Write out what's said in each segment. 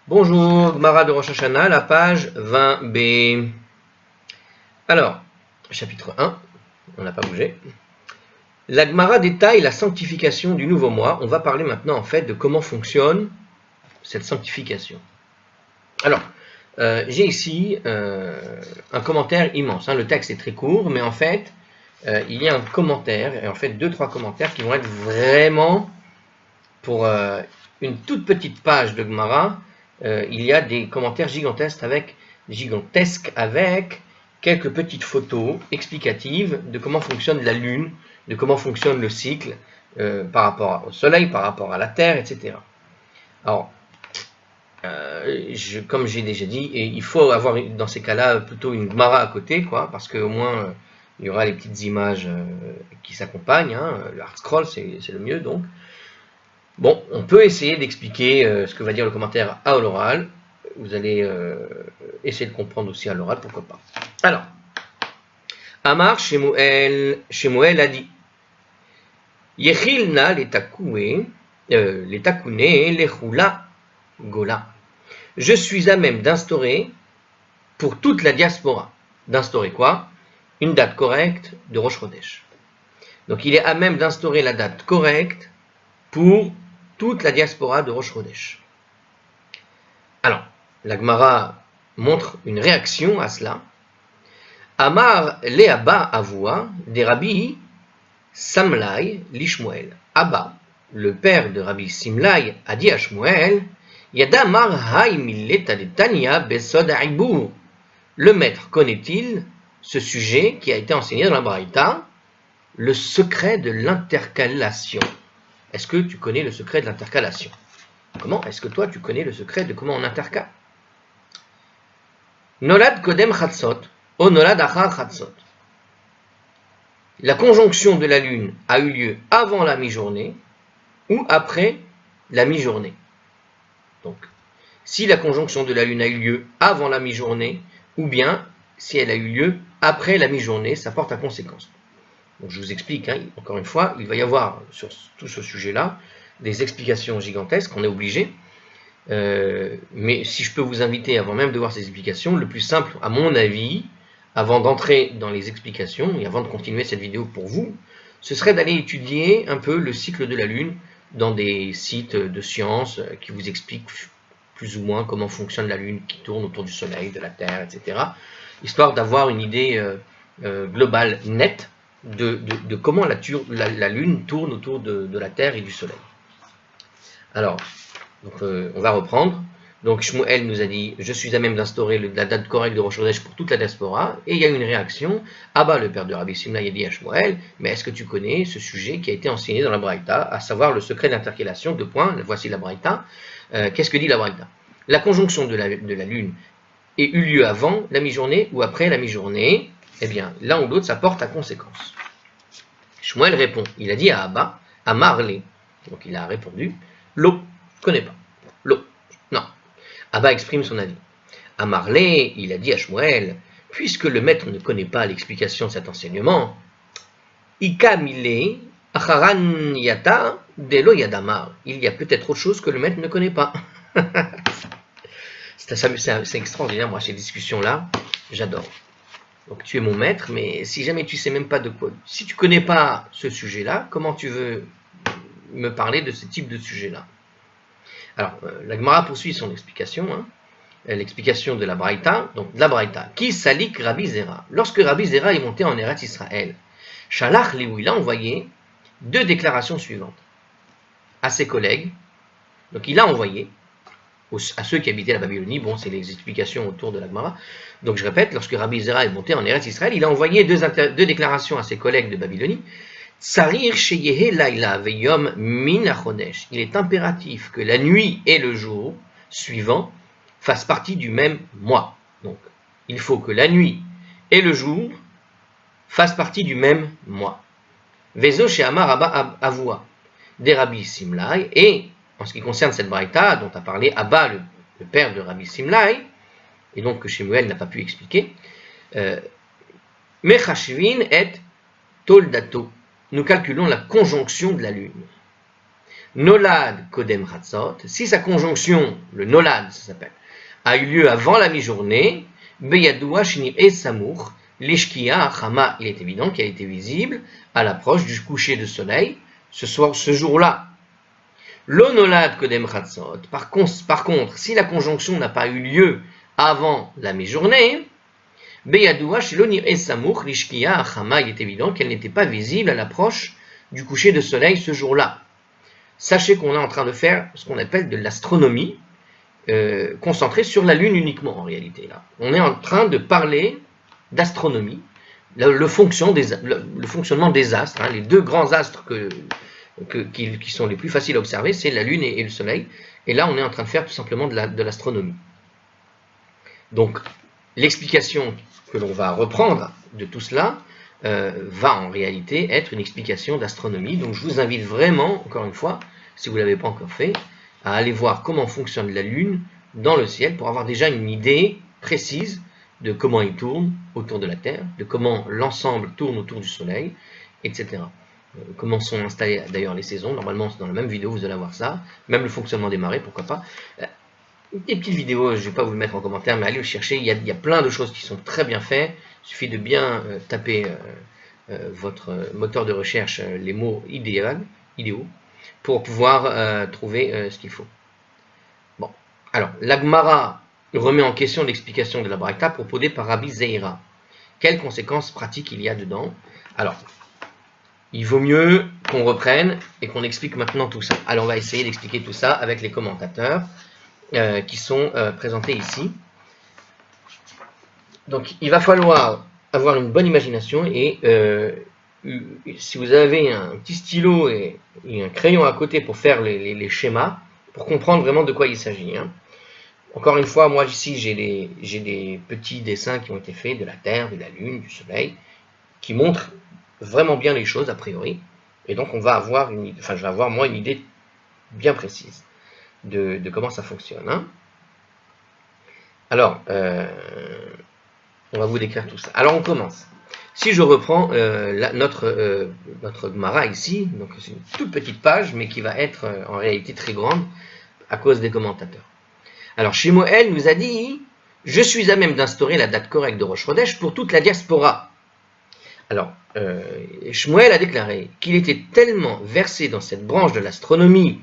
Bonjour, Gemara de Rosh Hashanah, la page 20b. Alors, chapitre 1, on n'a pas bougé. La Gemara détaille la sanctification du nouveau mois. On va parler maintenant en fait de comment fonctionne cette sanctification. Alors, j'ai ici un commentaire immense. Le texte est très court, mais en fait, il y a un commentaire, et en fait 2-3 commentaires qui vont être vraiment pour une toute petite page de Gemara. Il y a des commentaires gigantesques avec quelques petites photos explicatives de comment fonctionne la Lune, de comment fonctionne le cycle par rapport au Soleil, par rapport à la Terre, etc. Alors, comme j'ai déjà dit, il faut avoir dans ces cas-là plutôt une Gemara à côté, parce qu'au moins il y aura les petites images qui s'accompagnent. Le hard scroll, c'est le mieux donc. Bon, on peut essayer d'expliquer ce que va dire le commentaire à l'oral. Vous allez essayer de comprendre aussi à l'oral, pourquoi pas. Alors, Amar Shemuel a dit Yechilna letakune lechula gola. Je suis à même d'instaurer pour toute la diaspora. D'instaurer quoi? Une date correcte de Rosh Chodesh. Donc il est à même d'instaurer la date correcte pour toute la diaspora de Rosh Chodesh. Alors, la Gemara montre une réaction à cela. Amar le Abba Avua des Rabbi Samlai l'Ishmuel. Abba, le père de Rabbi Simlai, a dit à Shmuel, Yada Mar Hay Milleta de Tanya Besod Aibur. Le maître connaît-il ce sujet qui a été enseigné dans la Braïta, le secret de l'intercalation? Est-ce que tu connais le secret de l'intercalation? Comment est-ce que toi tu connais le secret de comment on intercale? Nolad kodem chatzot, o nolad achar chatzot. La conjonction de la lune a eu lieu avant la mi-journée ou après la mi-journée. Donc, si la conjonction de la lune a eu lieu avant la mi-journée ou bien si elle a eu lieu après la mi-journée, ça porte à conséquence. Donc, je vous explique, encore une fois, il va y avoir sur tout ce sujet-là des explications gigantesques, on est obligé. Mais si je peux vous inviter avant même de voir ces explications, le plus simple, à mon avis, avant d'entrer dans les explications et avant de continuer cette vidéo pour vous, ce serait d'aller étudier un peu le cycle de la Lune dans des sites de sciences qui vous expliquent plus ou moins comment fonctionne la Lune qui tourne autour du Soleil, de la Terre, etc. Histoire d'avoir une idée globale, nette, de comment la Lune tourne autour de la Terre et du Soleil. Alors, on va reprendre. Donc Shmuel nous a dit, je suis à même d'instaurer la date correcte de Rosh Chodesh pour toute la diaspora, et il y a une réaction. Abba, le père de Rabbi Simlai, a dit à Shmuel, mais est-ce que tu connais ce sujet qui a été enseigné dans la Braïta, à savoir le secret d'intercalation? Deux points, voici la Braïta. Qu'est-ce que dit la Braïta? La conjonction de la Lune ait eu lieu avant la mi-journée ou après la mi-journée, eh bien, l'un ou l'autre, ça porte à conséquence. Shmuel répond, il a dit à Abba, à Marley, donc il a répondu, l'eau, je ne connais pas, l'eau, non. Abba exprime son avis. À Marley, il a dit à Shmuel, puisque le maître ne connaît pas l'explication de cet enseignement, Ika mile acharan yata delo yadamar. Il y a peut-être autre chose que le maître ne connaît pas. C'est extraordinaire, moi, ces discussions-là, j'adore. Donc tu es mon maître, mais si jamais tu sais même pas de quoi, si tu connais pas ce sujet-là, comment tu veux me parler de ce type de sujet-là? Alors, la Gemara poursuit son explication, l'explication de la Braïta, donc de la Braïta. Qui salik Rabbi Zera? Lorsque Rabbi Zera est monté en Eretz Israël, Shalach Liou, il a envoyé deux déclarations suivantes à ses collègues. Donc il a envoyé à ceux qui habitaient la Babylonie, bon, c'est les explications autour de la Gemara. Donc je répète, lorsque Rabbi Zera est monté en Eretz Israël, il a envoyé deux déclarations à ses collègues de Babylonie. Tsarir sheyehe laila veyom min hachodesh. Il est impératif que la nuit et le jour suivant fassent partie du même mois. Donc, il faut que la nuit et le jour fassent partie du même mois. Vezo she'amar Abba Avua des Rabbi Simlai. Et en ce qui concerne cette braïta dont a parlé Abba, le père de Rabbi Simlai, et donc que Shemuel n'a pas pu expliquer, Mechashvin et Toldato. Nous calculons la conjonction de la lune. Nolad Kodem Chatzot, si sa conjonction, le Nolad ça s'appelle, a eu lieu avant la mi-journée, Beyadoua Shinir et Samour, l'Eshkia Achama, il est évident qu'elle était visible à l'approche du coucher de soleil, ce jour-là. L'Onolad Kodem Chatzot, par contre, si la conjonction n'a pas eu lieu avant la mi-journée, Beyadoua Shilonir et Samour, l'Ishkia Achama, il est évident qu'elle n'était pas visible à l'approche du coucher de soleil ce jour-là. Sachez qu'on est en train de faire ce qu'on appelle de l'astronomie, concentrée sur la Lune uniquement en réalité. Là. On est en train de parler d'astronomie, le fonctionnement des astres, hein, les deux grands astres qui sont les plus faciles à observer, c'est la Lune et le Soleil. Et là, on est en train de faire tout simplement de l'astronomie. Donc, l'explication que l'on va reprendre de tout cela va en réalité être une explication d'astronomie. Donc, je vous invite vraiment, encore une fois, si vous ne l'avez pas encore fait, à aller voir comment fonctionne la Lune dans le ciel pour avoir déjà une idée précise de comment il tourne autour de la Terre, de comment l'ensemble tourne autour du Soleil, etc. Comment sont installées d'ailleurs les saisons. Normalement, c'est dans la même vidéo, vous allez voir ça. Même le fonctionnement des marées, pourquoi pas. Des petites vidéos, je ne vais pas vous le mettre en commentaire, mais allez le chercher. Il y a plein de choses qui sont très bien faites. Il suffit de bien taper votre moteur de recherche les mots idéaux pour pouvoir trouver ce qu'il faut. Bon, alors, la Gemara remet en question l'explication de la Braïta proposée par Rabbi Zeira. Quelles conséquences pratiques il y a dedans? Alors, il vaut mieux qu'on reprenne et qu'on explique maintenant tout ça. Alors, on va essayer d'expliquer tout ça avec les commentateurs qui sont présentés ici. Donc, il va falloir avoir une bonne imagination et si vous avez un petit stylo et un crayon à côté pour faire les schémas, pour comprendre vraiment de quoi il s'agit. Hein. Encore une fois, moi ici j'ai des petits dessins qui ont été faits de la Terre, de la Lune, du Soleil, qui montrent vraiment bien les choses a priori. Et donc on va avoir je vais avoir moi une idée bien précise de comment ça fonctionne. Hein. Alors, on va vous décrire tout ça. Alors on commence. Si je reprends notre Gemara ici, donc c'est une toute petite page, mais qui va être en réalité très grande à cause des commentateurs. Alors Shemuel nous a dit « Je suis à même d'instaurer la date correcte de Rosh Chodesh pour toute la diaspora. » Alors, Shemuel a déclaré qu'il était tellement versé dans cette branche de l'astronomie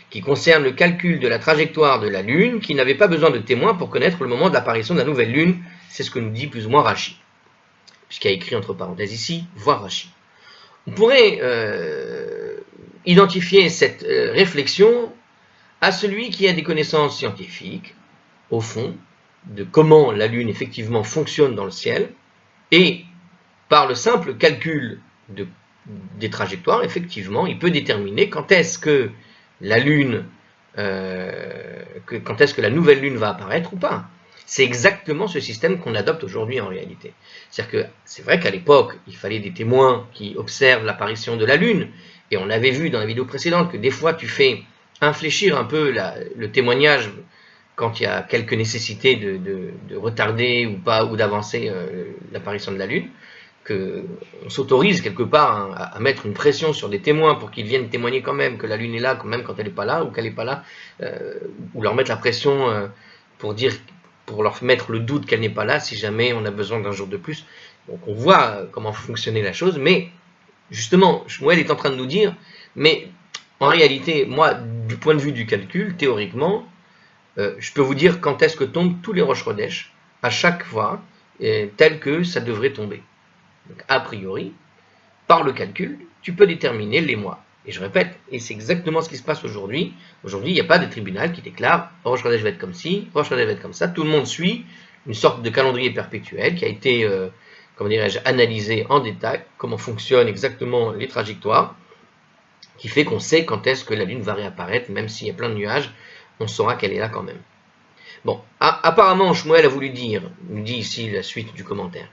qui concerne le calcul de la trajectoire de la Lune qu'il n'avait pas besoin de témoins pour connaître le moment de l'apparition de la nouvelle Lune. C'est ce que nous dit plus ou moins Rashi. Puisqu'il y a écrit entre parenthèses ici, voir Rashi. On pourrait identifier cette réflexion à celui qui a des connaissances scientifiques, au fond, de comment la Lune effectivement fonctionne dans le ciel, et par le simple calcul des trajectoires, effectivement, il peut déterminer quand est-ce que la Lune, quand est-ce que la nouvelle Lune va apparaître ou pas. C'est exactement ce système qu'on adopte aujourd'hui en réalité. C'est-à-dire que c'est vrai qu'à l'époque, il fallait des témoins qui observent l'apparition de la Lune, et on avait vu dans la vidéo précédente que des fois tu fais infléchir un peu le témoignage quand il y a quelques nécessités de retarder ou pas, ou d'avancer l'apparition de la Lune, qu'on s'autorise quelque part à mettre une pression sur des témoins pour qu'ils viennent témoigner quand même que la Lune est là, quand même quand elle n'est pas là, ou qu'elle n'est pas là, ou leur mettre la pression pour leur mettre le doute qu'elle n'est pas là si jamais on a besoin d'un jour de plus. Donc on voit comment fonctionnait la chose, mais justement, Shmuel est en train de nous dire, mais en réalité, moi, du point de vue du calcul, théoriquement, je peux vous dire quand est-ce que tombent tous les Rosh Chodesh, à chaque fois, tel que ça devrait tomber. Donc, a priori, par le calcul, tu peux déterminer les mois. Et je répète, et c'est exactement ce qui se passe aujourd'hui. Aujourd'hui, il n'y a pas de tribunal qui déclare Rosh Chodesh va être comme ci, Rosh Chodesh va être comme ça. Tout le monde suit une sorte de calendrier perpétuel qui a été, comment dirais-je, analysé en détail, comment fonctionnent exactement les trajectoires, qui fait qu'on sait quand est-ce que la Lune va réapparaître, même s'il y a plein de nuages, on saura qu'elle est là quand même. Bon, apparemment, Shmuel a voulu dire, nous dit ici la suite du commentaire,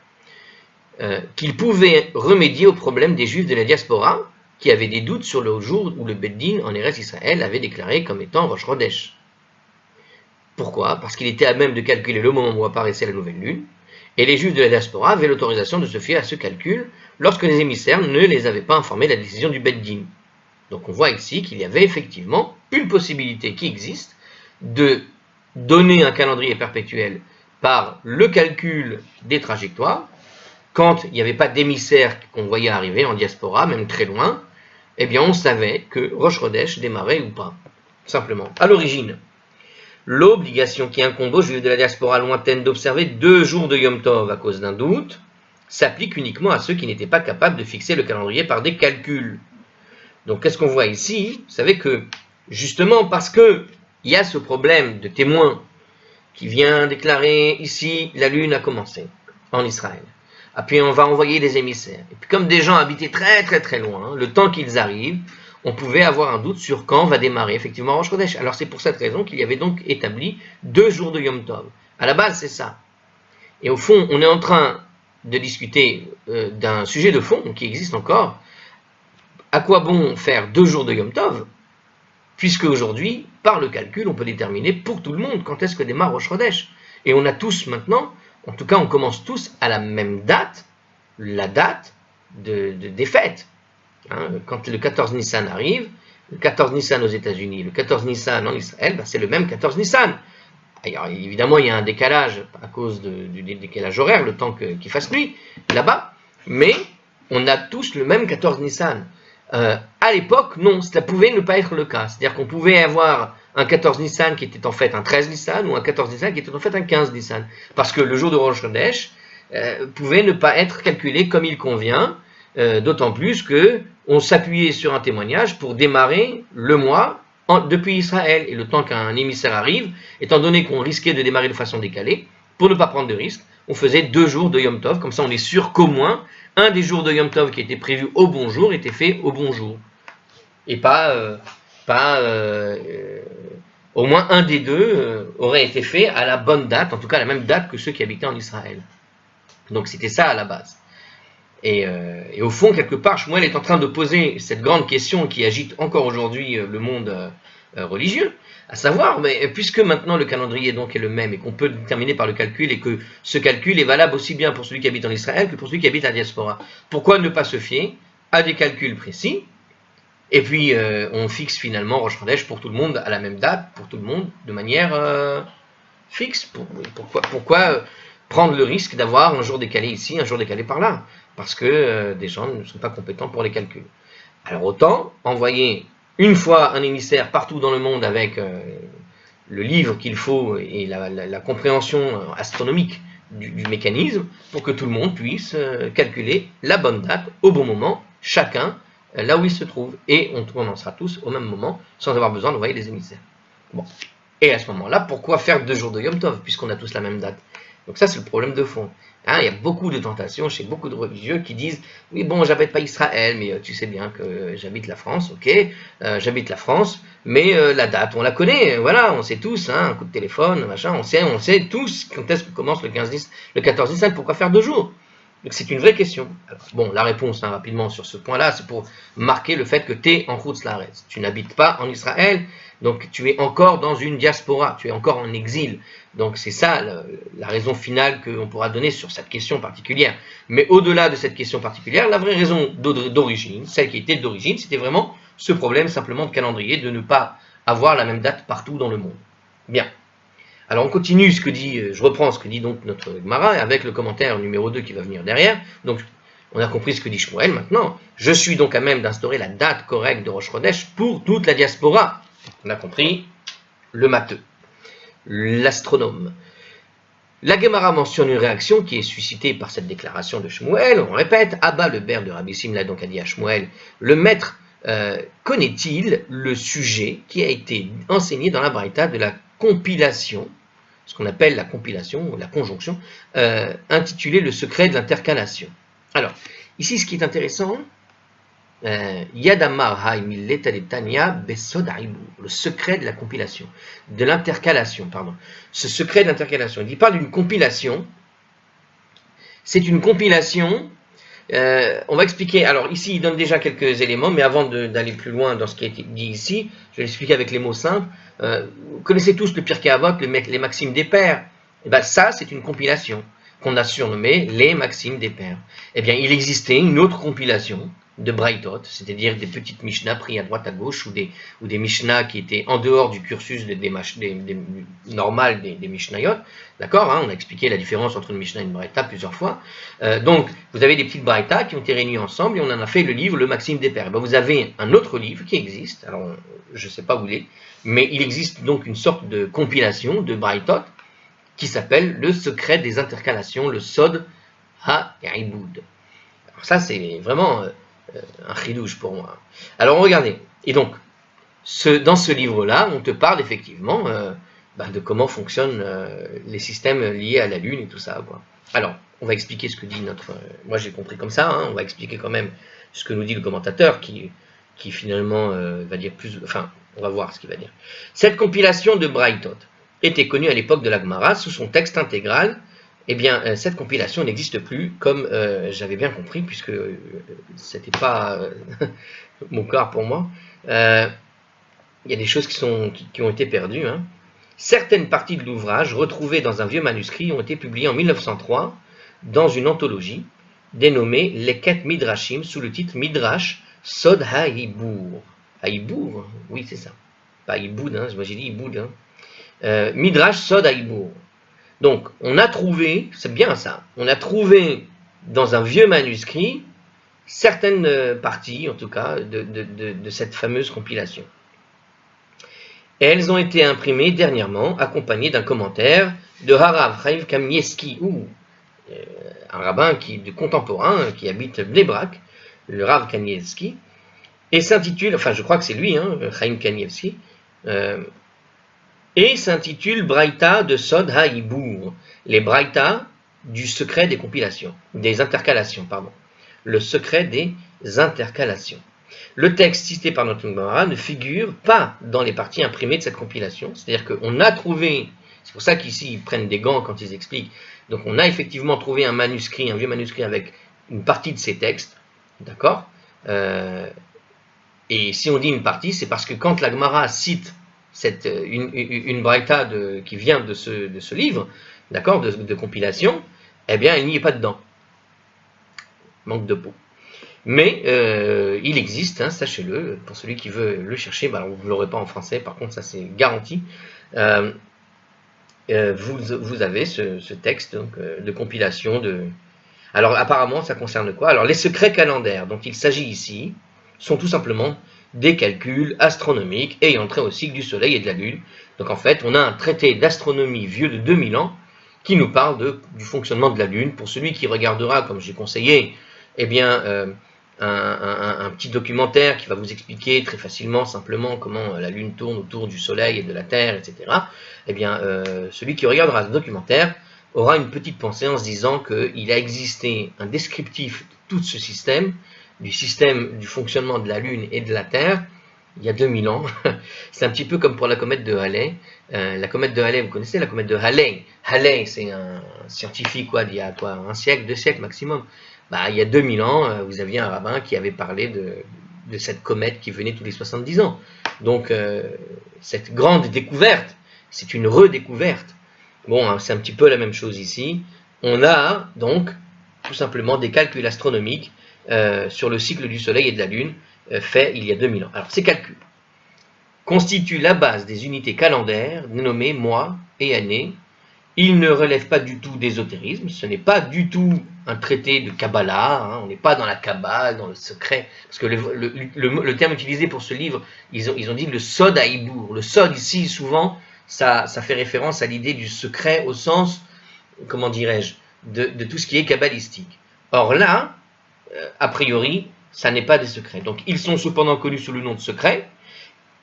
qu'il pouvait remédier au problème des Juifs de la diaspora, qui avaient des doutes sur le jour où le Beddin en Eretz Israël avait déclaré comme étant Rosh Chodesh. Pourquoi? Parce qu'il était à même de calculer le moment où apparaissait la nouvelle lune, et les Juifs de la diaspora avaient l'autorisation de se fier à ce calcul lorsque les émissaires ne les avaient pas informés de la décision du Beddin. Donc on voit ici qu'il y avait effectivement une possibilité qui existe de donner un calendrier perpétuel par le calcul des trajectoires. Quand il n'y avait pas d'émissaire qu'on voyait arriver en diaspora, même très loin, eh bien on savait que Rosh Chodesh démarrait ou pas, simplement. À l'origine, l'obligation qui incombe aux Juifs de la diaspora lointaine d'observer 2 jours de Yom Tov à cause d'un doute s'applique uniquement à ceux qui n'étaient pas capables de fixer le calendrier par des calculs. Donc qu'est-ce qu'on voit ici? Vous savez que, justement parce qu'il y a ce problème de témoin qui vient déclarer ici la lune a commencé en Israël. Et puis on va envoyer des émissaires. Et puis comme des gens habitaient très très très loin, le temps qu'ils arrivent, on pouvait avoir un doute sur quand va démarrer effectivement Rosh Chodesh. Alors c'est pour cette raison qu'il y avait donc établi 2 jours de Yom Tov. À la base c'est ça. Et au fond on est en train de discuter d'un sujet de fond qui existe encore. À quoi bon faire 2 jours de Yom Tov, puisque aujourd'hui, par le calcul, on peut déterminer pour tout le monde quand est-ce que démarre Rosh Chodesh. Et on a tous maintenant, en tout cas on commence tous à la même date, la date des fêtes. Quand le 14 Nissan arrive, le 14 Nissan aux États-Unis, le 14 Nissan en Israël, c'est le même 14 Nissan. Alors, évidemment, il y a un décalage à cause du décalage horaire, le temps qu'il fasse nuit là-bas, mais on a tous le même 14 Nissan. À l'époque, non, ça pouvait ne pas être le cas. C'est-à-dire qu'on pouvait avoir un 14 Nissan qui était en fait un 13 Nissan ou un 14 Nissan qui était en fait un 15 Nissan. Parce que le jour de Rosh Chodesh pouvait ne pas être calculé comme il convient, d'autant plus qu'on s'appuyait sur un témoignage pour démarrer le mois depuis Israël. Et le temps qu'un émissaire arrive, étant donné qu'on risquait de démarrer de façon décalée, pour ne pas prendre de risques, on faisait 2 jours de Yom Tov, comme ça on est sûr qu'au moins un des jours de Yom Tov qui était prévu au bon jour était fait au bon jour. Et au moins un des deux aurait été fait à la bonne date, en tout cas à la même date que ceux qui habitaient en Israël. Donc c'était ça à la base. Et au fond, quelque part, Shmuel est en train de poser cette grande question qui agite encore aujourd'hui le monde religieux, à savoir, mais puisque maintenant le calendrier donc est le même et qu'on peut le déterminer par le calcul et que ce calcul est valable aussi bien pour celui qui habite en Israël que pour celui qui habite à la diaspora, pourquoi ne pas se fier à des calculs précis et puis on fixe finalement Rosh Chodesh pour tout le monde à la même date, pour tout le monde de manière fixe. Pourquoi prendre le risque d'avoir un jour décalé ici, un jour décalé par là? Parce que des gens ne sont pas compétents pour les calculs. Alors autant envoyer une fois un émissaire partout dans le monde avec le livre qu'il faut et la compréhension astronomique du mécanisme pour que tout le monde puisse calculer la bonne date au bon moment, chacun là où il se trouve. Et on commencera tous au même moment sans avoir besoin d'envoyer des émissaires. Bon. Et à ce moment-là, pourquoi faire 2 jours de Yom Tov puisqu'on a tous la même date? Donc ça, c'est le problème de fond. Il y a beaucoup de tentations chez beaucoup de religieux qui disent « Oui, bon, j'habite pas Israël, mais tu sais bien que j'habite la France, ok, j'habite la France, mais la date, on la connaît, voilà, on sait tous, un coup de téléphone, machin, on sait tous quand est-ce que commence le 14 Nissan, pourquoi faire 2 jours ?» Donc c'est une vraie question. Alors, bon, la réponse, rapidement, sur ce point-là, c'est pour marquer le fait que tu es en Chutz La'aretz. Tu n'habites pas en Israël, donc tu es encore dans une diaspora, tu es encore en exil. Donc c'est ça la raison finale qu'on pourra donner sur cette question particulière. Mais au-delà de cette question particulière, la vraie raison d'origine, celle qui était d'origine, c'était vraiment ce problème simplement de calendrier, de ne pas avoir la même date partout dans le monde. Bien. Alors on continue je reprends ce que dit donc notre Gemara avec le commentaire numéro 2 qui va venir derrière. Donc on a compris ce que dit Shmuel maintenant. Je suis donc à même d'instaurer la date correcte de Rosh Chodesh pour toute la diaspora. On a compris le matheux, l'astronome. La Gemara mentionne une réaction qui est suscitée par cette déclaration de Shmuel. On répète, Abba le père de Rabbi Simla donc a dit à Shmuel, le maître connaît-il le sujet qui a été enseigné dans la Braïta de la compilation, ce qu'on appelle la compilation, la conjonction, intitulée le secret de l'intercalation. Alors, ici ce qui est intéressant, Yadamar Haimileta de Tanya Besod Aibou, le secret de la compilation, de l'intercalation, pardon. Ce secret de l'intercalation, il parle d'une compilation, c'est une compilation. On va expliquer, alors ici il donne déjà quelques éléments, mais avant d'aller plus loin dans ce qui a été dit ici, je vais l'expliquer avec les mots simples. Vous connaissez tous le Pirkei Avot, les maximes des pères. Et bien ça, c'est une compilation qu'on a surnommée les maximes des pères. Eh bien, il existait une autre compilation de Braithot, c'est-à-dire des petites Mishnah prises à droite à gauche, ou des Mishnah qui étaient en dehors du cursus normal des Mishnayot, d'accord, hein, on a expliqué la différence entre une Mishnah et une Braïta plusieurs fois, donc vous avez des petites Braïta qui ont été réunies ensemble, et on en a fait le livre, le Maxime des Pères. Ben, vous avez un autre livre qui existe, alors je ne sais pas où il est, mais il existe donc une sorte de compilation de Braithot, qui s'appelle Le secret des intercalations, le Sod Ha-Iboud. Alors ça c'est vraiment un chidouche pour moi. Alors regardez, et donc dans ce livre-là, on te parle effectivement de comment fonctionnent les systèmes liés à la Lune et tout ça, quoi. Alors, on va expliquer ce que dit moi j'ai compris comme ça, hein, on va expliquer quand même ce que nous dit le commentateur qui finalement va dire plus... Enfin, on va voir ce qu'il va dire. Cette compilation de Braithot était connue à l'époque de la Gemara sous son texte intégral. Eh bien, cette compilation n'existe plus, comme j'avais bien compris, puisque c'était pas mon corps pour moi. Il y a des choses qui ont été perdues. Hein. Certaines parties de l'ouvrage, retrouvées dans un vieux manuscrit, ont été publiées en 1903 dans une anthologie dénommée Leket Midrashim, sous le titre Midrash Sod Ha-Ibour. Ha-Ibour, oui c'est ça. Pas Iboud, hein, moi j'ai dit Iboud. Hein. Midrash Sod Ha-Ibour. Donc, on a trouvé, c'est bien ça, on a trouvé dans un vieux manuscrit certaines parties, en tout cas, de cette fameuse compilation. Et elles ont été imprimées dernièrement, accompagnées d'un commentaire de Harav Chaim Kanievski, ou un rabbin contemporain qui habite Bnei Brak, le Rav Kanievski, et s'intitule, enfin je crois que c'est lui, hein, Chaim Kanievski, et s'intitule Braïta de Sod Ha-Ibour, les Braïta du secret des compilations, des intercalations, pardon. Le secret des intercalations. Le texte cité par notre Gemara ne figure pas dans les parties imprimées de cette compilation, c'est-à-dire qu'on a trouvé, c'est pour ça qu'ici ils prennent des gants quand ils expliquent, donc on a effectivement trouvé un manuscrit, un vieux manuscrit avec une partie de ces textes, d'accord, et si on dit une partie, c'est parce que quand la Gemara cite une braïta qui vient de ce livre, d'accord, de compilation, eh bien, il n'y est pas dedans. Manque de peau. Mais il existe, hein, sachez-le, pour celui qui veut le chercher, vous ne l'aurez pas en français, par contre, ça c'est garanti. Vous avez ce texte donc, de compilation de... Alors, apparemment, ça concerne quoi? Alors, les secrets calendaires dont il s'agit ici sont tout simplement des calculs astronomiques ayant trait au cycle du Soleil et de la Lune. Donc en fait, on a un traité d'astronomie vieux de 2000 ans qui nous parle du fonctionnement de la Lune. Pour celui qui regardera, comme j'ai conseillé, eh bien, un petit documentaire qui va vous expliquer très facilement, simplement, comment la Lune tourne autour du Soleil et de la Terre, etc. Eh bien, celui qui regardera ce documentaire aura une petite pensée en se disant qu'il a existé un descriptif de tout ce système, du fonctionnement de la Lune et de la Terre, il y a 2000 ans. C'est un petit peu comme pour la comète de Halley. La comète de Halley, vous connaissez la comète de Halley? Halley, c'est un scientifique d'il y a un siècle, 2 siècles maximum. Il y a 2000 ans, vous aviez un rabbin qui avait parlé de cette comète qui venait tous les 70 ans. Donc, cette grande découverte, c'est une redécouverte. Bon, c'est un petit peu la même chose ici. On a donc tout simplement des calculs astronomiques sur le cycle du Soleil et de la Lune fait il y a 2000 ans. Alors, ces calculs constituent la base des unités calendaires nommées mois et années. Ils ne relèvent pas du tout d'ésotérisme, ce n'est pas du tout un traité de Kabbalah, hein, on n'est pas dans la Kabbale, dans le secret, parce que le terme utilisé pour ce livre, ils ont dit le Sod Ha-Ibour. Le Sod ici, souvent, ça fait référence à l'idée du secret au sens, comment dirais-je, de tout ce qui est kabbalistique. Or là, a priori, ça n'est pas des secrets. Donc ils sont cependant connus sous le nom de secrets,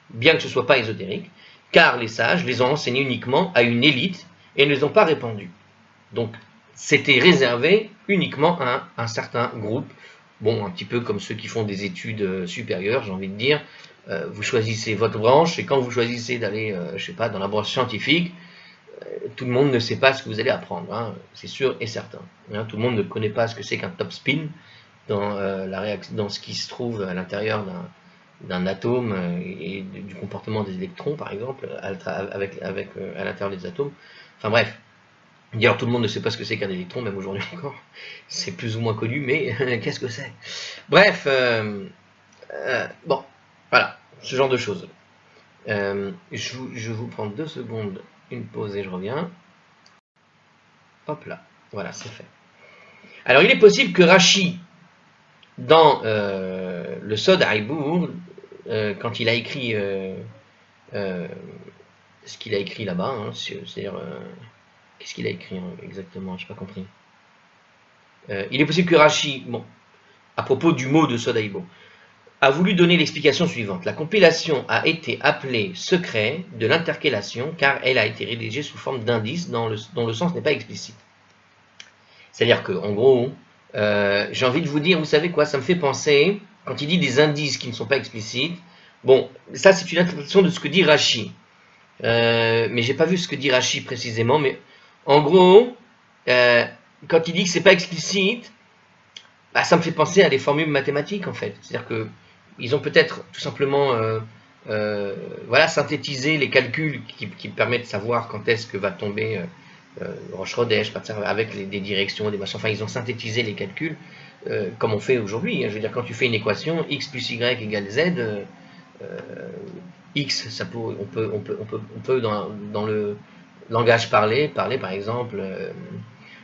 bien que ce ne soit pas ésotérique, car les sages les ont enseignés uniquement à une élite et ne les ont pas répandus. Donc c'était réservé uniquement à un certain groupe, bon, un petit peu comme ceux qui font des études supérieures, j'ai envie de dire. Vous choisissez votre branche, et quand vous choisissez d'aller, je sais pas, dans la branche scientifique, tout le monde ne sait pas ce que vous allez apprendre, hein, c'est sûr et certain. Hein, tout le monde ne connaît pas ce que c'est qu'un top spin dans ce qui se trouve à l'intérieur d'un atome et du comportement des électrons, par exemple, à l'intérieur des atomes. Enfin bref, D'ailleurs, tout le monde ne sait pas ce que c'est qu'un électron, même aujourd'hui encore. C'est plus ou moins connu, mais qu'est-ce que c'est? Bref, bon, voilà, ce genre de choses. Je vous prends 2 secondes, une pause et je reviens. Hop là, voilà, c'est fait. Alors, il est possible que Rachi, dans le Sod Haïbour, quand il a écrit ce qu'il a écrit là-bas, hein, c'est-à-dire, qu'est-ce qu'il a écrit exactement? Je n'ai pas compris. Il est possible que Rachi, bon, à propos du mot de Sod Haïbour, a voulu donner l'explication suivante. La compilation a été appelée secret de l'intercalation car elle a été rédigée sous forme d'indices dont le sens n'est pas explicite. C'est-à-dire que, en gros, j'ai envie de vous dire, vous savez quoi, ça me fait penser, quand il dit des indices qui ne sont pas explicites, bon, ça c'est une interprétation de ce que dit Rachi. Mais j'ai pas vu ce que dit Rachi précisément, mais en gros, quand il dit que c'est pas explicite, bah, ça me fait penser à des formules mathématiques en fait. C'est-à-dire que ils ont peut-être tout simplement voilà, synthétisé les calculs qui permettent de savoir quand est-ce que va tomber Roche-Rodèche, avec des directions, des machins. Enfin, ils ont synthétisé les calculs comme on fait aujourd'hui. Je veux dire, quand tu fais une équation, x plus y égale z, x, ça peut, on peut dans le langage parlé par exemple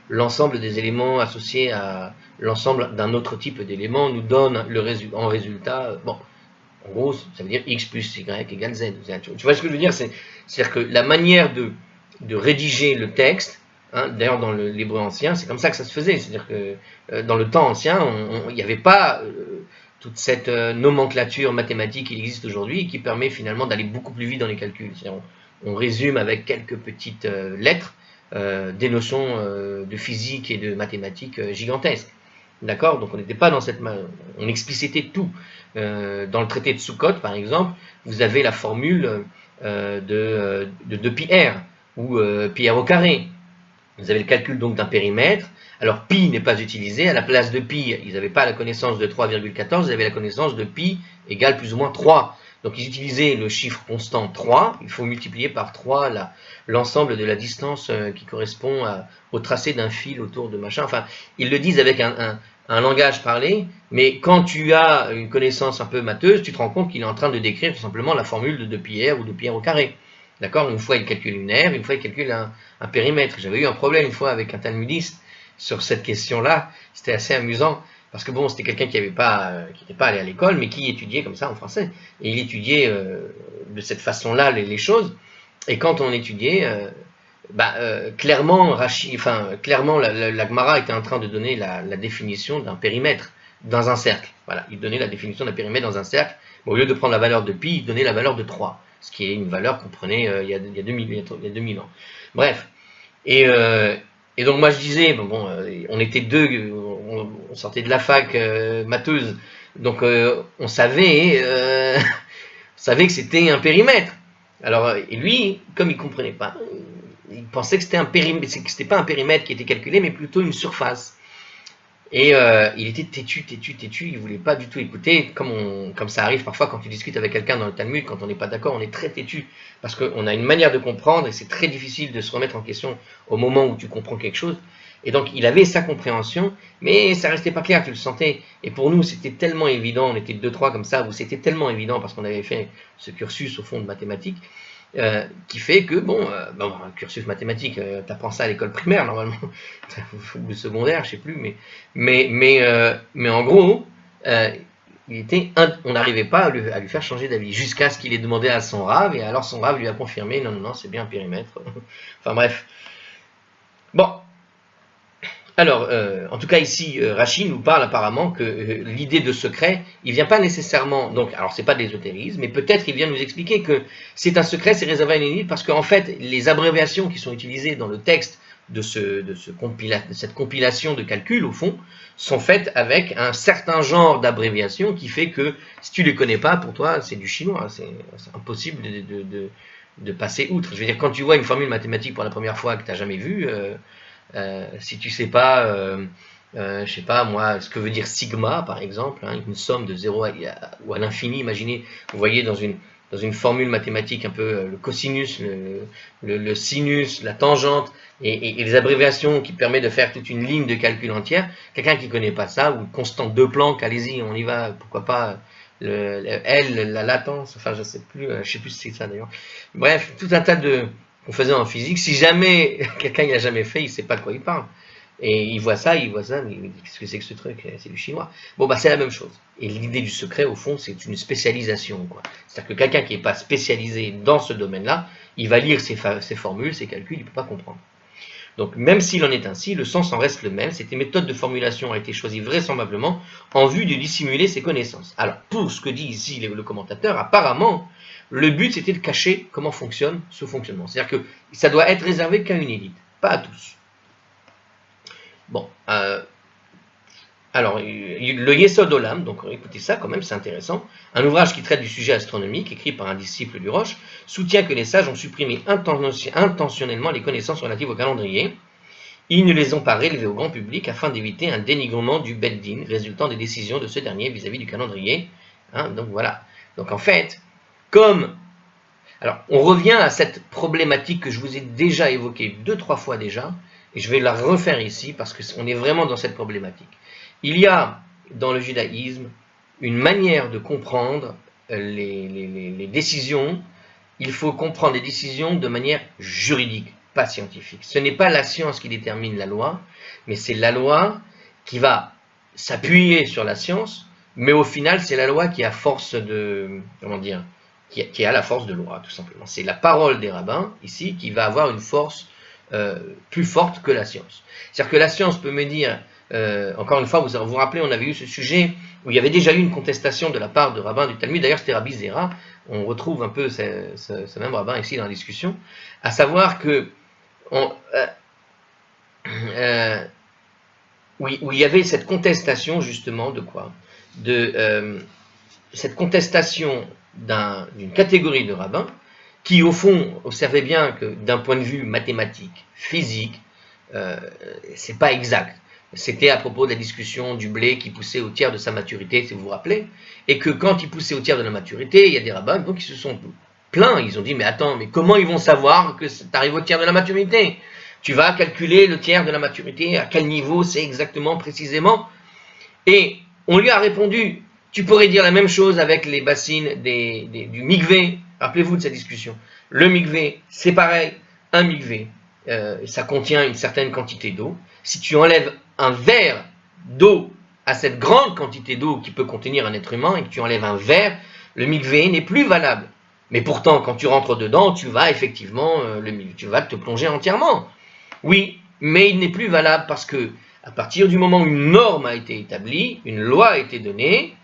l'ensemble des éléments associés à l'ensemble d'un autre type d'éléments nous donne en résultat, bon, en gros, ça veut dire x plus y égale z. Tu vois ce que je veux dire? C'est-à-dire que la manière de rédiger le texte, hein, d'ailleurs dans l'hébreu ancien, c'est comme ça que ça se faisait. C'est-à-dire que dans le temps ancien, il n'y avait pas toute cette nomenclature mathématique qui existe aujourd'hui et qui permet finalement d'aller beaucoup plus vite dans les calculs. On résume avec quelques petites lettres des notions de physique et de mathématiques gigantesques. D'accord? Donc on n'était pas dans cette... On explicitait tout. Dans le traité de Sukkot, par exemple, vous avez la formule de 2πr, ou πr au carré. Vous avez le calcul donc d'un périmètre. Alors pi n'est pas utilisé. À la place de pi, ils n'avaient pas la connaissance de 3,14, ils avaient la connaissance de pi égale plus ou moins 3. Donc ils utilisaient le chiffre constant 3. Il faut multiplier par 3 l'ensemble de la distance qui correspond au tracé d'un fil autour de machin. Enfin, ils le disent avec un langage parlé, mais quand tu as une connaissance un peu matheuse, tu te rends compte qu'il est en train de décrire tout simplement la formule de 2πr ou de πr au carré. D'accord? Une fois il calcule une aire, une fois il calcule un périmètre. J'avais eu un problème une fois avec un talmudiste sur cette question-là. C'était assez amusant parce que bon, c'était quelqu'un qui n'était pas allé à l'école, mais qui étudiait comme ça en français. Et il étudiait de cette façon-là les choses. Et quand on étudiait, clairement, la Gemara était en train de donner la définition d'un périmètre dans un cercle. Voilà, il donnait la définition d'un périmètre dans un cercle. Bon, au lieu de prendre la valeur de pi, il donnait la valeur de 3. Ce qui est une valeur qu'on prenait il y a 2000 ans. Bref. Et donc moi je disais, on était deux, on sortait de la fac matheuse, donc on savait que c'était un périmètre. Alors, et lui, comme il comprenait pas, il pensait que c'était pas un périmètre qui était calculé, mais plutôt une surface. Et il était têtu, il voulait pas du tout écouter, comme ça arrive parfois quand tu discutes avec quelqu'un dans le Talmud, quand on n'est pas d'accord, on est très têtu, parce qu'on a une manière de comprendre, et c'est très difficile de se remettre en question au moment où tu comprends quelque chose. Et donc il avait sa compréhension, mais ça restait pas clair, tu le sentais. Et pour nous, c'était tellement évident, on était 2-3 comme ça, où c'était tellement évident, parce qu'on avait fait ce cursus au fond de mathématiques, qui fait que, un cursus mathématique, tu apprends ça à l'école primaire normalement, ou secondaire, je sais plus, mais en gros, on n'arrivait pas à lui faire changer d'avis, jusqu'à ce qu'il ait demandé à son Rav, et alors son Rav lui a confirmé, non, c'est bien un périmètre. Enfin bref. Bon. Alors, en tout cas ici, Rachi nous parle apparemment que l'idée de secret, il vient pas nécessairement, donc, alors c'est pas de l'ésotérisme, mais peut-être il vient nous expliquer que c'est un secret, c'est réservé à une élite, parce qu'en fait, les abréviations qui sont utilisées dans le texte de cette compilation de calculs, au fond, sont faites avec un certain genre d'abréviation qui fait que, si tu les connais pas, pour toi, c'est du chinois, c'est impossible de passer outre. Je veux dire, quand tu vois une formule mathématique pour la première fois que tu n'as jamais vue, si tu sais pas, je sais pas moi, ce que veut dire sigma par exemple, hein, une somme de 0 ou à l'infini, imaginez, vous voyez dans dans une formule mathématique un peu le cosinus, le sinus, la tangente et les abréviations qui permettent de faire toute une ligne de calcul entière. Quelqu'un qui ne connaît pas ça, ou constante de Planck, allez-y, on y va, pourquoi pas, le L, la latence, enfin je sais plus si c'est ça d'ailleurs. Bref, tout un tas de qu'on faisait en physique. Si jamais quelqu'un n'y a jamais fait, il ne sait pas de quoi il parle. Et il voit ça, mais qu'est-ce que c'est que ce truc? C'est du chinois. Bon, bah c'est la même chose. Et l'idée du secret, au fond, c'est une spécialisation, quoi. C'est-à-dire que quelqu'un qui n'est pas spécialisé dans ce domaine-là, il va lire ses formules, ses calculs, il ne peut pas comprendre. Donc, même s'il en est ainsi, le sens en reste le même. Cette méthode de formulation a été choisie vraisemblablement en vue de dissimuler ses connaissances. Alors, pour ce que dit ici le commentateur, apparemment, le but c'était de cacher comment fonctionne ce fonctionnement. C'est-à-dire que ça doit être réservé qu'à une élite, pas à tous. Bon, alors, le Yesod Olam, donc écoutez ça quand même, c'est intéressant, un ouvrage qui traite du sujet astronomique, écrit par un disciple du Roche, soutient que les sages ont supprimé intentionnellement les connaissances relatives au calendrier. Ils ne les ont pas relevées au grand public afin d'éviter un dénigrement du Beddin, résultant des décisions de ce dernier vis-à-vis du calendrier. Hein, donc voilà. Donc en fait, alors on revient à cette problématique que je vous ai déjà évoquée 2-3 fois déjà, et je vais la refaire ici parce qu'on est vraiment dans cette problématique. Il y a dans le judaïsme une manière de comprendre les décisions. Il faut comprendre les décisions de manière juridique, pas scientifique. Ce n'est pas la science qui détermine la loi, mais c'est la loi qui va s'appuyer sur la science, mais au final, c'est la loi qui a force de, qui a la force de loi, tout simplement. C'est la parole des rabbins, ici, qui va avoir une force plus forte que la science. C'est-à-dire que la science peut me dire, encore une fois, vous vous rappelez, on avait eu ce sujet où il y avait déjà eu une contestation de la part de rabbins du Talmud, d'ailleurs c'était Rabbi Zera, on retrouve un peu ce même rabbin ici dans la discussion, à savoir que où il y avait cette contestation justement de quoi? Cette contestation d'une catégorie de rabbins qui au fond observait bien que d'un point de vue mathématique, physique, c'est pas exact. C'était à propos de la discussion du blé qui poussait au tiers de sa maturité, si vous vous rappelez, et que quand il poussait au tiers de la maturité, il y a des rabbins donc, qui se sont plaints, ils ont dit, mais attends, mais comment ils vont savoir que tu arrives au tiers de la maturité? Tu vas calculer le tiers de la maturité, à quel niveau c'est exactement, précisément? Et on lui a répondu, tu pourrais dire la même chose avec les bassines du mikvé. Rappelez-vous de cette discussion. Le mikvé, c'est pareil, un mikvé, ça contient une certaine quantité d'eau. Si tu enlèves un verre d'eau à cette grande quantité d'eau qui peut contenir un être humain et que tu enlèves un verre, le mikvé n'est plus valable. Mais pourtant, quand tu rentres dedans, tu vas effectivement, tu vas te plonger entièrement. Oui, mais il n'est plus valable parce que à partir du moment où une norme a été établie, une loi a été donnée,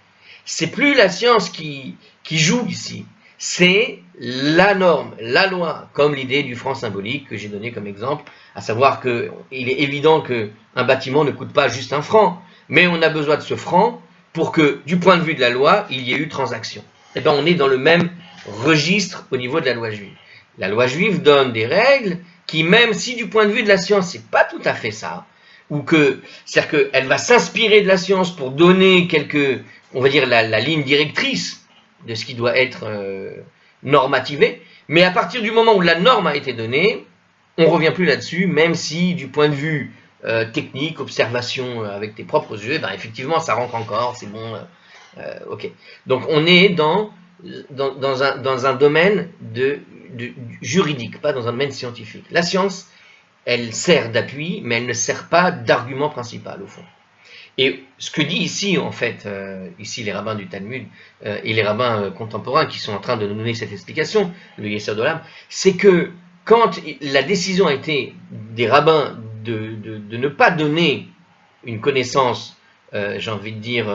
c'est plus la science qui joue ici. C'est la norme, la loi, comme l'idée du franc symbolique que j'ai donné comme exemple, à savoir qu'il est évident qu'un bâtiment ne coûte pas juste un franc, mais on a besoin de ce franc pour que, du point de vue de la loi, il y ait eu transaction. Et bien, on est dans le même registre au niveau de la loi juive. La loi juive donne des règles qui, même si du point de vue de la science, c'est pas tout à fait ça, c'est-à-dire qu'elle va s'inspirer de la science pour donner on va dire la ligne directrice de ce qui doit être normativé, mais à partir du moment où la norme a été donnée, on ne revient plus là-dessus, même si du point de vue technique, observation avec tes propres yeux, ben, effectivement ça rentre encore, c'est bon, ok. Donc on est dans un domaine juridique, pas dans un domaine scientifique. La science, elle sert d'appui, mais elle ne sert pas d'argument principal au fond. Et ce que dit ici, en fait, ici les rabbins du Talmud et les rabbins contemporains qui sont en train de nous donner cette explication, le Yesod Olam, c'est que quand la décision a été des rabbins de ne pas donner une connaissance, j'ai envie de dire,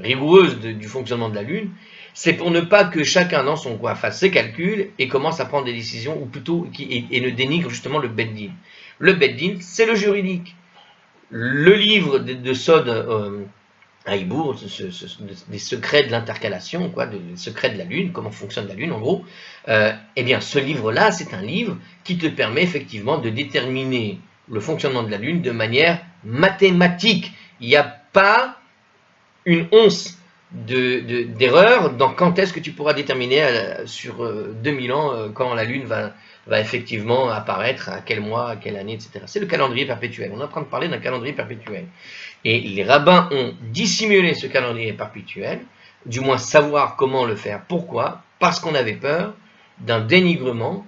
rigoureuse du fonctionnement de la Lune, c'est pour ne pas que chacun dans son coin fasse ses calculs et commence à prendre des décisions, ou plutôt, et ne dénigre justement le Beddin. Le Beddin, c'est le juridique. Le livre de Sod Haïbour, des secrets de l'intercalation, des secrets de la Lune, comment fonctionne la Lune en gros, eh bien ce livre-là, c'est un livre qui te permet effectivement de déterminer le fonctionnement de la Lune de manière mathématique. Il n'y a pas une once d'erreur dans quand est-ce que tu pourras déterminer sur 2000 ans quand la Lune va effectivement apparaître, à quel mois, à quelle année, etc. C'est le calendrier perpétuel. On est en train de parler d'un calendrier perpétuel. Et les rabbins ont dissimulé ce calendrier perpétuel, du moins savoir comment le faire. Pourquoi? Parce qu'on avait peur d'un dénigrement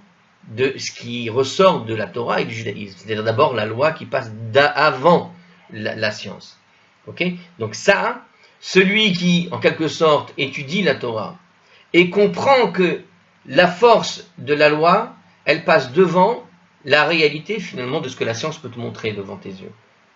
de ce qui ressort de la Torah et du judaïsme. C'est-à-dire d'abord la loi qui passe avant la science. Okay? Donc ça, celui qui, en quelque sorte, étudie la Torah et comprend que la force de la loi, elle passe devant la réalité, finalement, de ce que la science peut te montrer devant tes yeux.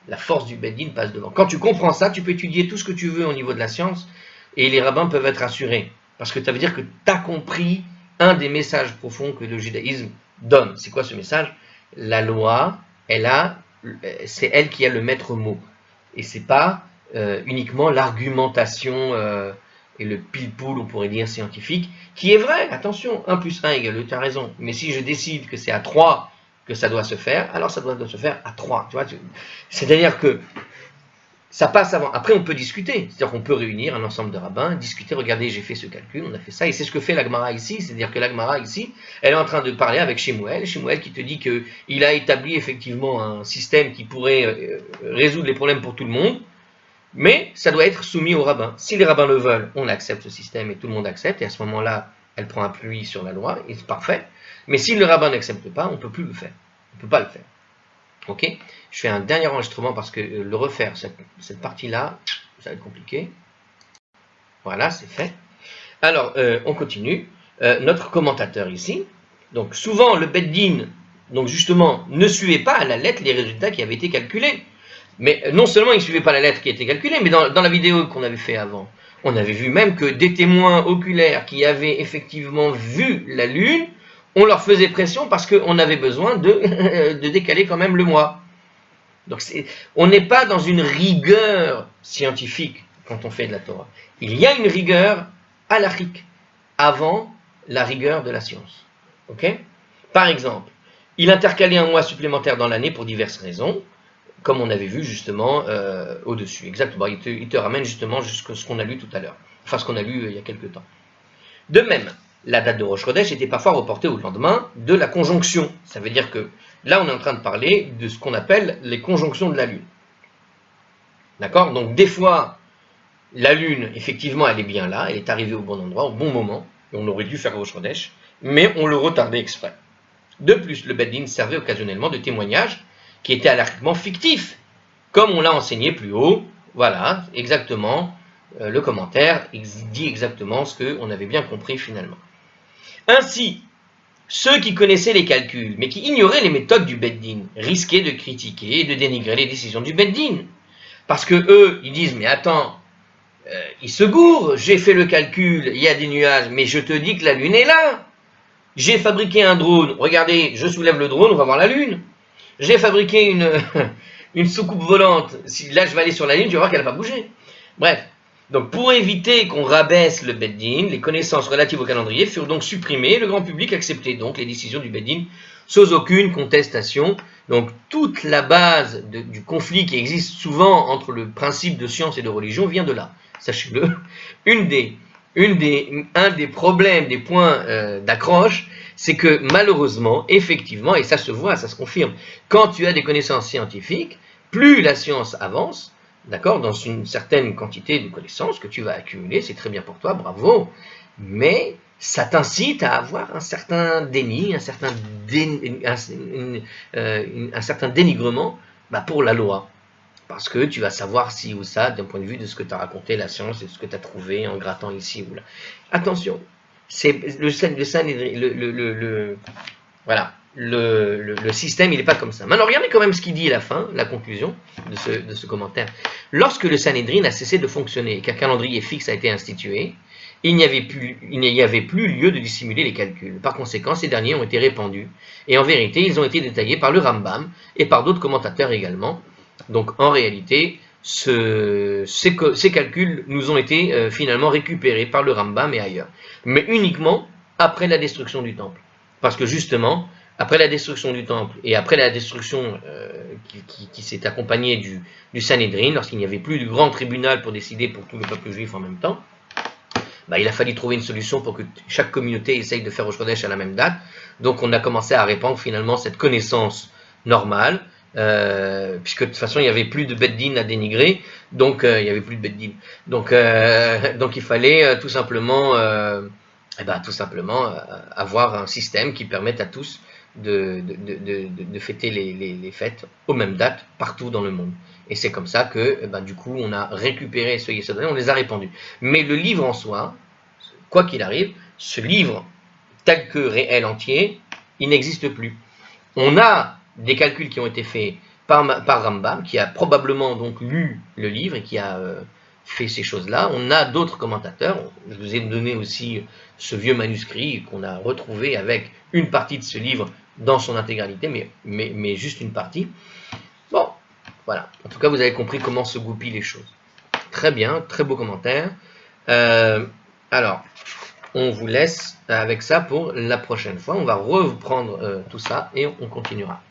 La force du Beit Din passe devant. Quand tu comprends ça, tu peux étudier tout ce que tu veux au niveau de la science et les rabbins peuvent être rassurés. Parce que ça veut dire que tu as compris un des messages profonds que le judaïsme donne. C'est quoi ce message? La loi, c'est elle qui a le maître mot. Et c'est pas uniquement l'argumentation et le pile-poule, on pourrait dire, scientifique, qui est vrai, attention, 1 plus 1 égale 2, tu as raison. Mais si je décide que c'est à 3 que ça doit se faire, alors ça doit se faire à 3. C'est-à-dire que ça passe avant. Après, on peut discuter. C'est-à-dire qu'on peut réunir un ensemble de rabbins, discuter, regardez, j'ai fait ce calcul, on a fait ça, et c'est ce que fait la Gemara ici. C'est-à-dire que la Gemara ici, elle est en train de parler avec Shemuel qui te dit qu'il a établi effectivement un système qui pourrait résoudre les problèmes pour tout le monde, mais ça doit être soumis aux rabbins. Si les rabbins le veulent, on accepte ce système et tout le monde accepte, et à ce moment-là, elle prend appui sur la loi, et c'est parfait. Mais si le rabbin n'accepte pas, on ne peut plus le faire. On ne peut pas le faire. Ok? Je fais un dernier enregistrement parce que le refaire, cette partie-là, ça va être compliqué. Voilà, c'est fait. Alors, on continue. Notre commentateur ici. Donc, souvent, le Beit Din, donc justement, ne suivait pas à la lettre les résultats qui avaient été calculés. Mais non seulement il ne suivait pas la lettre qui a été calculée, mais dans la vidéo qu'on avait fait avant, on avait vu même que des témoins oculaires qui avaient effectivement vu la Lune, on leur faisait pression parce qu'on avait besoin de décaler quand même le mois. Donc on n'est pas dans une rigueur scientifique quand on fait de la Torah. Il y a une rigueur halachique avant la rigueur de la science. Okay? Par exemple, il intercalait un mois supplémentaire dans l'année pour diverses raisons, comme on avait vu justement au-dessus. Exactement, il te ramène justement jusqu'à ce qu'on a lu tout à l'heure, enfin ce qu'on a lu il y a quelques temps. De même, la date de Rosh Chodesh était parfois reportée au lendemain de la conjonction. Ça veut dire que là, on est en train de parler de ce qu'on appelle les conjonctions de la Lune. D'accord? Donc, des fois, la Lune, effectivement, elle est bien là, elle est arrivée au bon endroit, au bon moment, et on aurait dû faire Rosh Chodesh, mais on le retardait exprès. De plus, le Beit Din servait occasionnellement de témoignage qui était halachiquement fictif, comme on l'a enseigné plus haut. Voilà, exactement, le commentaire dit exactement ce qu'on avait bien compris finalement. Ainsi, ceux qui connaissaient les calculs, mais qui ignoraient les méthodes du Beit Din, risquaient de critiquer et de dénigrer les décisions du Beit Din. Parce que eux, ils disent, mais attends, ils se gourrent, j'ai fait le calcul, il y a des nuages, mais je te dis que la Lune est là. J'ai fabriqué un drone, regardez, je soulève le drone, on va voir la Lune. J'ai fabriqué une soucoupe volante, là je vais aller sur la Lune, tu vas voir qu'elle n'a pas bougé. Bref. Donc, pour éviter qu'on rabaisse le Beit Din, les connaissances relatives au calendrier furent donc supprimées et le grand public acceptait donc les décisions du Beit Din sans aucune contestation. Donc, toute la base du conflit qui existe souvent entre le principe de science et de religion vient de là. Sachez-le, un des problèmes, des points d'accroche, c'est que malheureusement, effectivement, et ça se voit, ça se confirme, quand tu as des connaissances scientifiques, plus la science avance, d'accord, dans une certaine quantité de connaissances que tu vas accumuler, c'est très bien pour toi, bravo, mais ça t'incite à avoir un certain déni, un certain dénigrement pour la loi. Parce que tu vas savoir ci ou ça d'un point de vue de ce que t'a raconté la science et de ce que tu as trouvé en grattant ici ou là. Attention, c'est le système, il n'est pas comme ça. Maintenant, regardez quand même ce qu'il dit à la fin, la conclusion de ce commentaire. Lorsque le Sanhédrin a cessé de fonctionner et qu'un calendrier fixe a été institué, il n'y avait plus lieu de dissimuler les calculs. Par conséquent, ces derniers ont été répandus. Et en vérité, ils ont été détaillés par le Rambam et par d'autres commentateurs également. Donc, en réalité, ces calculs nous ont été finalement récupérés par le Rambam et ailleurs. Mais uniquement après la destruction du temple. Parce que justement, après la destruction du temple et après la destruction qui s'est accompagnée du Sanhédrin, lorsqu'il n'y avait plus de grand tribunal pour décider pour tout le peuple juif en même temps, il a fallu trouver une solution pour que chaque communauté essaye de faire Rosh Chodesh à la même date. Donc on a commencé à répandre finalement cette connaissance normale, puisque de toute façon il n'y avait plus de Beddin à dénigrer, donc il n'y avait plus de Beddin. Donc il fallait tout simplement avoir un système qui permette à tous de fêter les fêtes aux mêmes dates partout dans le monde. Et c'est comme ça que du coup on a récupéré ce Yesod, on les a répandus. Mais le livre en soi, quoi qu'il arrive, ce livre tel que réel entier, il n'existe plus. On a des calculs qui ont été faits par Rambam, qui a probablement donc lu le livre et qui a fait ces choses-là. On a d'autres commentateurs. Je vous ai donné aussi ce vieux manuscrit qu'on a retrouvé avec une partie de ce livre dans son intégralité, mais juste une partie. Bon, voilà. En tout cas, vous avez compris comment se goupillent les choses. Très bien, très beau commentaire. Alors, on vous laisse avec ça pour la prochaine fois. On va reprendre tout ça et on continuera.